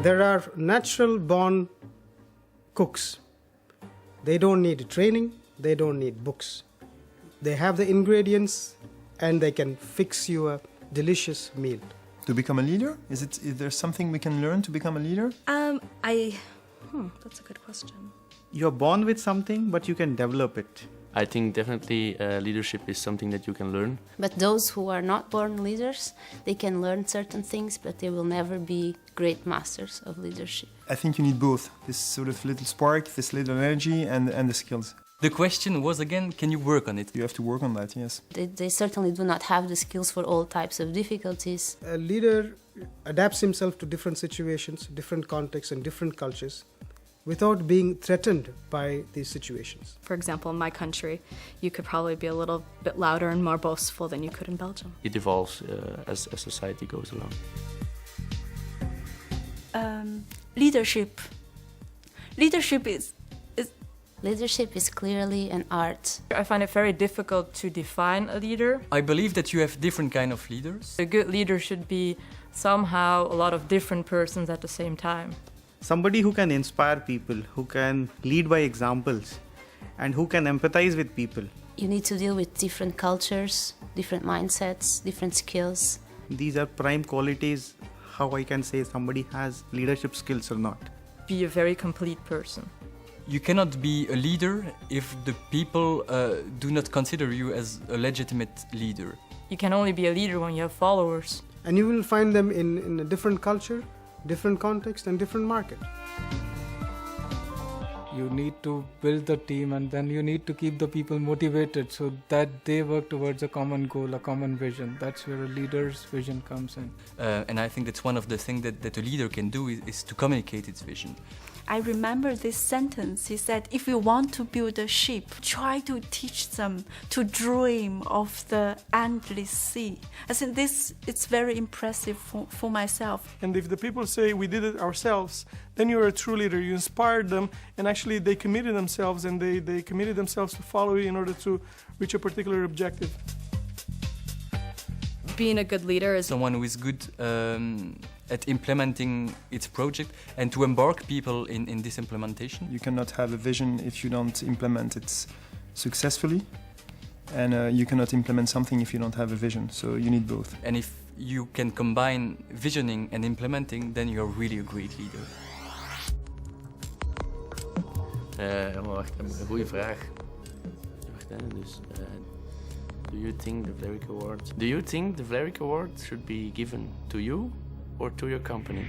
There are natural-born cooks. They don't need training, they don't need books. They have the ingredients and they can fix you a delicious meal. To become a leader? Is there something we can learn to become a leader? That's a good question. You're born with something, but you can develop it. I think definitely leadership is something that you can learn. But those who are not born leaders, they can learn certain things, but they will never be great masters of leadership. I think you need both. This sort of little spark, this little energy and the skills. The question was again, can you work on it? You have to work on that, yes. They certainly do not have the skills for all types of difficulties. A leader adapts himself to different situations, different contexts and different cultures without being threatened by these situations. For example, in my country, you could probably be a little bit louder and more boastful than you could in Belgium. It evolves as society goes along. Leadership. Leadership Leadership is clearly an art. I find it very difficult to define a leader. I believe that you have different kind of leaders. A good leader should be somehow a lot of different persons at the same time. Somebody who can inspire people, who can lead by examples, and who can empathize with people. You need to deal with different cultures, different mindsets, different skills. These are prime qualities, how I can say somebody has leadership skills or not. Be a very complete person. You cannot be a leader if the people do not consider you as a legitimate leader. You can only be a leader when you have followers. And you will find them in a different culture, different context and different market. You need to build the team and then you need to keep the people motivated so that they work towards a common goal, a common vision. That's where a leader's vision comes in. And I think that's one of the things that a leader can do is to communicate its vision. I remember this sentence. He said, if you want to build a ship, try to teach them to dream of the endless sea. I think it's very impressive for myself. And if the people say we did it ourselves, then you're a true leader. You inspired them and actually they committed themselves and they committed themselves to follow you in order to reach a particular objective. Being a good leader is someone who is good at implementing its project and to embark people in this implementation. You cannot have a vision if you don't implement it successfully, and you cannot implement something if you don't have a vision, so you need both. And if you can combine visioning and implementing, then you're really a great leader. Wacht, een goede vraag. Wacht, dus... Do you think the Vlerick Award should be given to you or to your company?